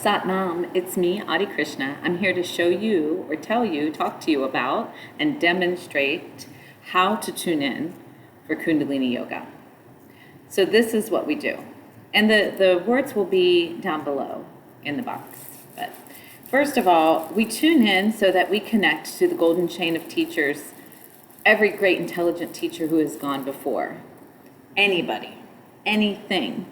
Satnam, it's me, Adi Krishna. I'm here to show you or tell you, talk to you about, and demonstrate how to tune in for Kundalini Yoga. So this is what we do. And the words will be down below in the box. But first of all, we tune in so that we connect to the golden chain of teachers, every great intelligent teacher who has gone before. Anybody, anything.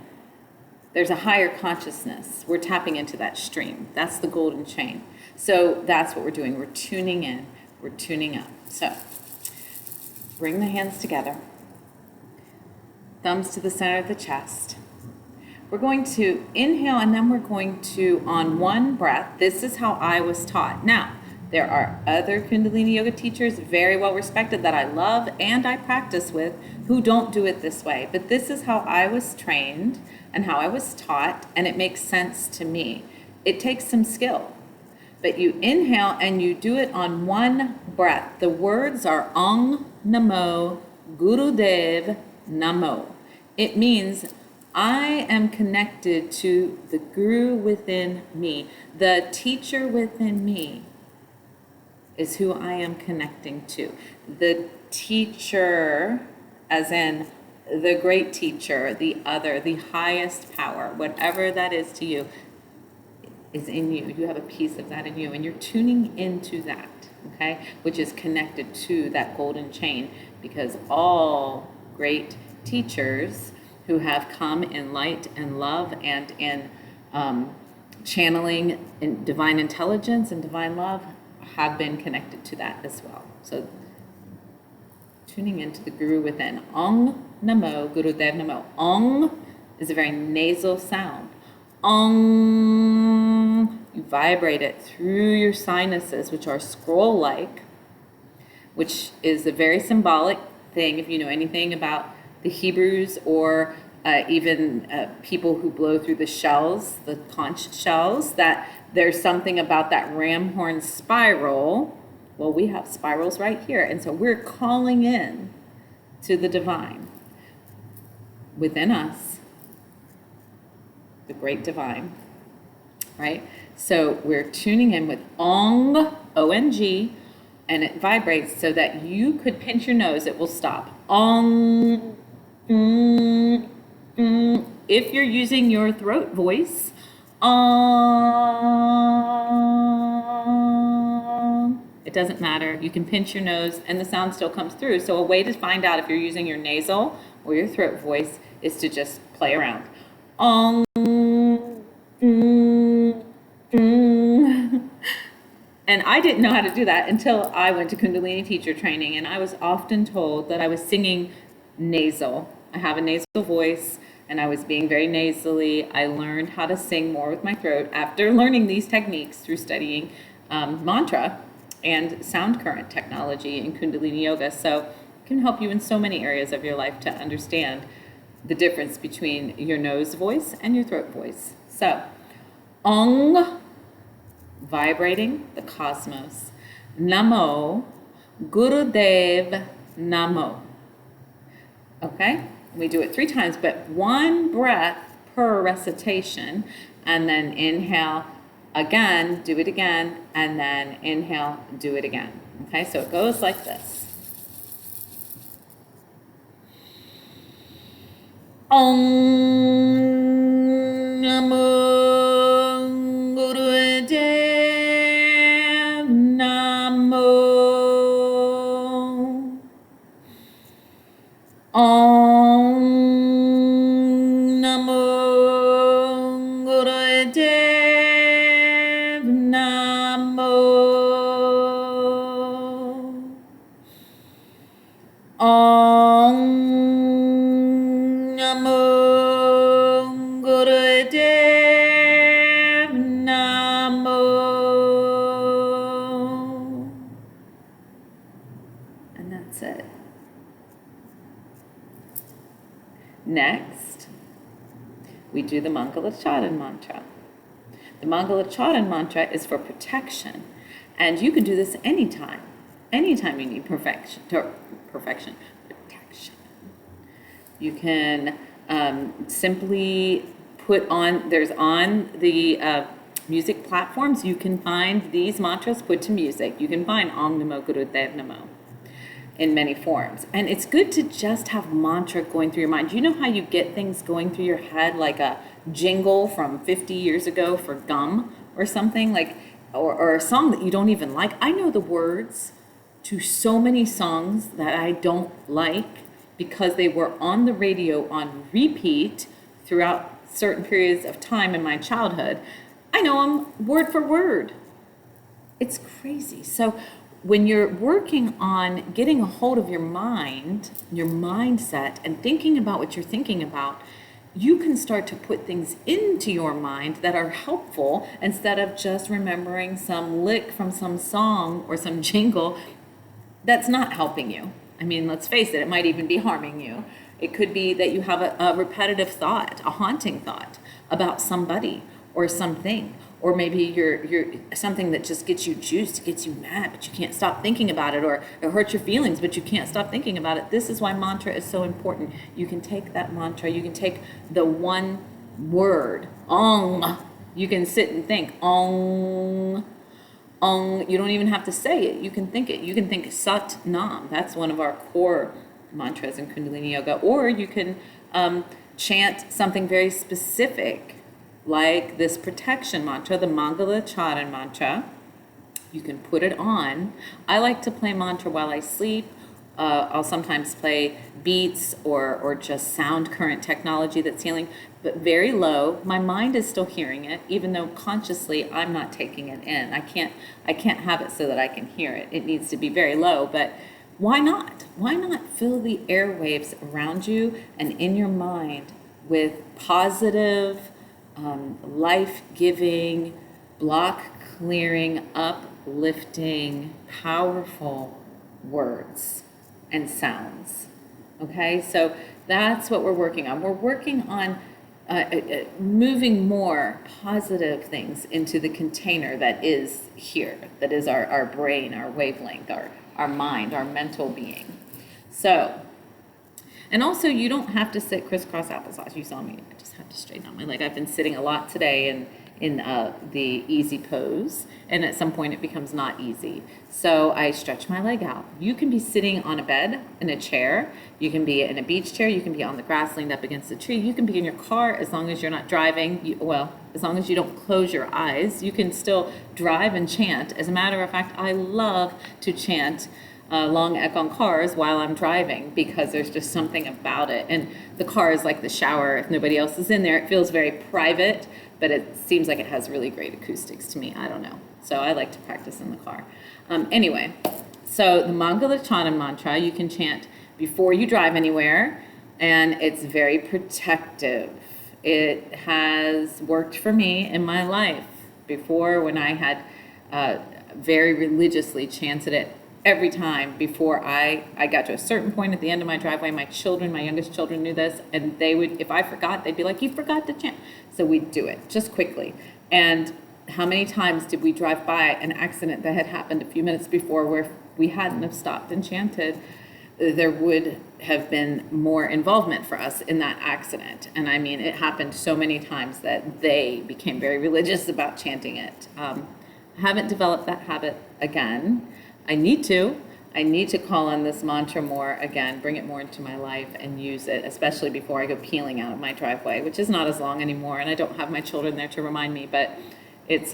There's a higher consciousness. We're tapping into that stream. That's the golden chain. So that's what we're doing. We're tuning in. We're tuning up. So bring the hands together. Thumbs to the center of the chest. We're going to inhale, and then we're going to, on one breath, this is how I was taught. Now, there are other Kundalini Yoga teachers, very well respected, that I love and I practice with, who don't do it this way. But this is how I was trained and how I was taught, and it makes sense to me. It takes some skill. But you inhale and you do it on one breath. The words are Ong Namo, Gurudev Namo. It means I am connected to the Guru within me. The teacher within me is who I am connecting to. The teacher, as in the great teacher, the other, the highest power, whatever that is to you, is in you. You have a piece of that in you, and you're tuning into that, okay, which is connected to that golden chain, because all great teachers who have come in light and love and in channeling in divine intelligence and divine love have been connected to that as well. So tuning into the Guru within. Ong Namo, Gurudev Namo. Ong is a very nasal sound. Ong. You vibrate it through your sinuses, which are scroll-like, which is a very symbolic thing. If you know anything about the Hebrews or even people who blow through the shells, the conch shells, that there's something about that ram horn spiral. Well, we have spirals right here. And so we're calling in to the divine within us, the great divine, right? So we're tuning in with Ong, O-N-G, and it vibrates so that you could pinch your nose, it will stop. Ong, If you're using your throat voice, it doesn't matter. You can pinch your nose and the sound still comes through. So a way to find out if you're using your nasal or your throat voice is to just play around. Ong, And I didn't know how to do that until I went to Kundalini teacher training, and I was often told that I was singing nasal. I have a nasal voice, and I was being very nasally. I learned how to sing more with my throat after learning these techniques through studying mantra and sound current technology in Kundalini Yoga. So it can help you in so many areas of your life to understand the difference between your nose voice and your throat voice. So, Ong, vibrating the cosmos. Namo, Gurudev Namo. Okay? We do it 3 times, but 1 breath per recitation, and then inhale again, do it again, and then inhale, do it again. Okay, so it goes like this. Om Namo Gurudev Namo. Om Namo Gurudev Namo. Om Namo Gurudev Namo. And that's it. Next, we do the Mangalacharan Mantra. The Mangalacharan Mantra is for protection, and you can do this anytime you need protection. You can simply put on, there's on the music platforms, you can find these mantras put to music. You can find Ong Namo Namo in many forms. And it's good to just have mantra going through your mind. You know how you get things going through your head like a jingle from 50 years ago for gum or something, like, or a song that you don't even like? I know the words to so many songs that I don't like because they were on the radio on repeat throughout certain periods of time in my childhood. I know them word for word. It's crazy. So when you're working on getting a hold of your mind, your mindset, and thinking about what you're thinking about, you can start to put things into your mind that are helpful instead of just remembering some lick from some song or some jingle that's not helping you. I mean, let's face it, it might even be harming you. It could be that you have a repetitive thought, a haunting thought about somebody or something, or maybe you're something that just gets you juiced, gets you mad, but you can't stop thinking about it, or it hurts your feelings, but you can't stop thinking about it. This is why mantra is so important. You can take that mantra, you can take the one word, Ong. You can sit and think, Ong. Ong. You don't even have to say it. You can think it. You can think Sat Nam. That's one of our core mantras in Kundalini Yoga. Or you can chant something very specific, like this protection mantra, the Mangalacharan Mantra. You can put it on. I like to play mantra while I sleep. I'll sometimes play beats or just sound current technology that's healing, but very low. My mind is still hearing it, even though consciously I'm not taking it in. I can't have it so that I can hear it. It needs to be very low, but why not? Why not fill the airwaves around you and in your mind with positive, life-giving, block-clearing, uplifting, powerful words and sounds. Okay, so that's what we're working on. We're working on moving more positive things into the container that is here, that is our brain, our wavelength, our mind, our mental being. So, and also you don't have to sit crisscross applesauce. You saw me, I just have to straighten out my leg. I've been sitting a lot today in the easy pose, and at some point it becomes not easy. So I stretch my leg out. You can be sitting on a bed, in a chair, you can be in a beach chair, you can be on the grass leaned up against a tree, you can be in your car as long as you're not driving, as long as you don't close your eyes, you can still drive and chant. As a matter of fact, I love to chant long ekong cars while I'm driving because there's just something about it. And the car is like the shower. If nobody else is in there, it feels very private, but it seems like it has really great acoustics to me. I don't know. So I like to practice in the car. Anyway, so the Mangalacharan Mantra you can chant before you drive anywhere, and it's very protective. It has worked for me in my life before when I had very religiously chanted it every time before I got to a certain point at the end of my driveway. My children, my youngest children knew this, and they would, if I forgot, they'd be like, "You forgot to chant." So we'd do it just quickly. And how many times did we drive by an accident that had happened a few minutes before where if we hadn't have stopped and chanted, there would have been more involvement for us in that accident. And I mean, it happened so many times that they became very religious about chanting it. I haven't developed that habit again. I need to call on this mantra more again, bring it more into my life and use it, especially before I go peeling out of my driveway, which is not as long anymore, and I don't have my children there to remind me, but it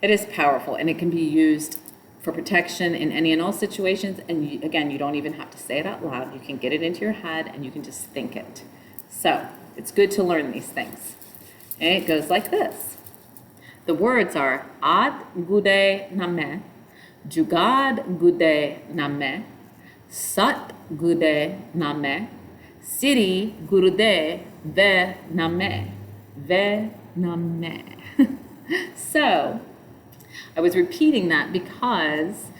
is powerful, and it can be used for protection in any and all situations. And you don't even have to say it out loud. You can get it into your head and you can just think it. So it's good to learn these things. And it goes like this. The words are Aad Guray Nameh, Jugad Guray Nameh, Sat Guray Nameh, SIri Gurude Ve Nameh, Ve Nameh. So I was repeating that because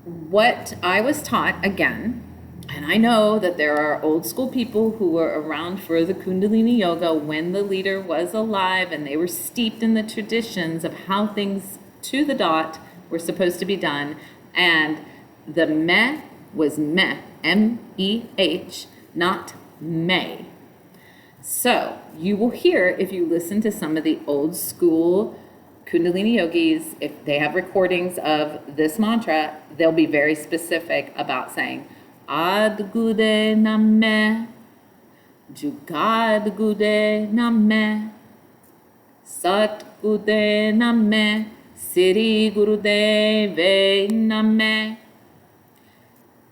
what I was taught, again, and I know that there are old school people who were around for the Kundalini Yoga when the leader was alive and they were steeped in the traditions of how things to the dot were supposed to be done. And the meh was meh, M-E-H, not may. So you will hear, if you listen to some of the old school Kundalini yogis, if they have recordings of this mantra, they'll be very specific about saying, Aad Guray Nameh, Jugad Guray Nameh, Guray Nameh, SIri Nameh.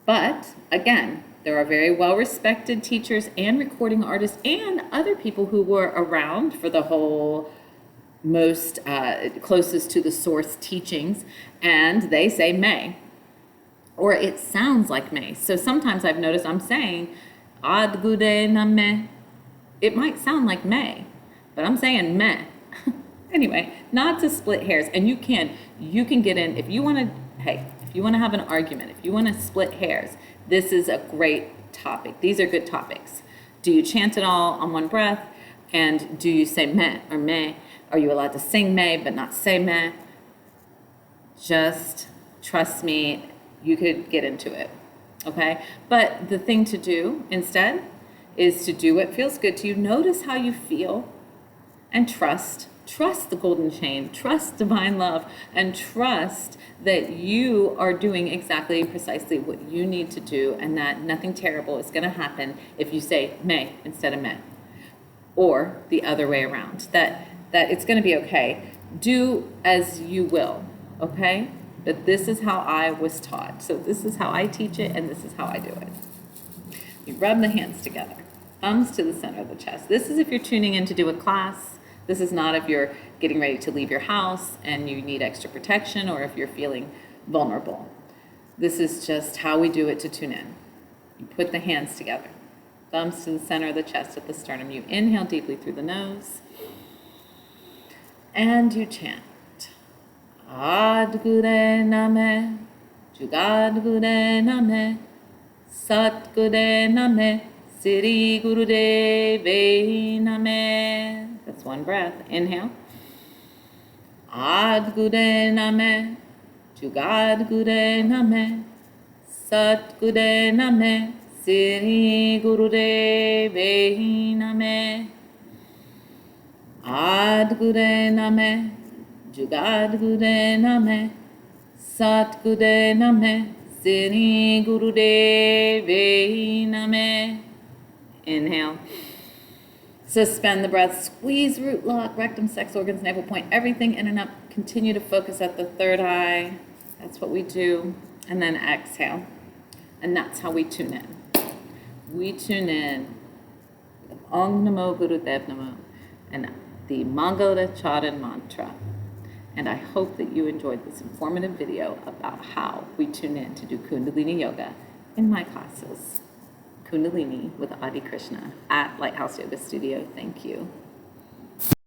But again, there are very well-respected teachers and recording artists and other people who were around for the whole most closest to the source teachings, and they say may, or it sounds like may. So sometimes I've noticed I'm saying Aad Guray Nameh. It might sound like may, but I'm saying meh. Anyway, not to split hairs, and you can get in if you want to. Hey, if you want to have an argument, if you want to split hairs, this is a great topic. These are good topics. Do you chant it all on one breath? And do you say meh or may? Are you allowed to sing may but not say meh? Just trust me, you could get into it, okay? But the thing to do instead is to do what feels good to you. Notice how you feel and trust the golden chain, trust divine love, and trust that you are doing exactly precisely what you need to do, and that nothing terrible is going to happen if you say may instead of meh, or the other way around, that it's going to be okay. Do as you will, okay? But this is how I was taught. So this is how I teach it, and this is how I do it. You rub the hands together, thumbs to the center of the chest. This is if you're tuning in to do a class. This is not if you're getting ready to leave your house and you need extra protection, or if you're feeling vulnerable. This is just how we do it to tune in. You put the hands together, thumbs to the center of the chest at the sternum. You inhale deeply through the nose, and you chant. Aad Guray Nameh, Jugad Guray Nameh, Guray Nameh, SIri Nameh. That's one breath. Inhale. Aad Guray Nameh, Jugad Guray Nameh, Guray Nameh, SIri Nameh. Aad Guray Nameh, Jugad Guray Nameh, Guray Nameh, SIri Nameh. Inhale. Suspend the breath, squeeze root lock, rectum, sex organs, navel point, everything in and up. Continue to focus at the third eye. That's what we do. And then exhale. And that's how we tune in. We tune in with Ong Namo Namo and the Mangalacharan Mantra. And I hope that you enjoyed this informative video about how we tune in to do Kundalini Yoga in my classes. Kundalini with Adi Krishna at Lighthouse Yoga Studio. Thank you.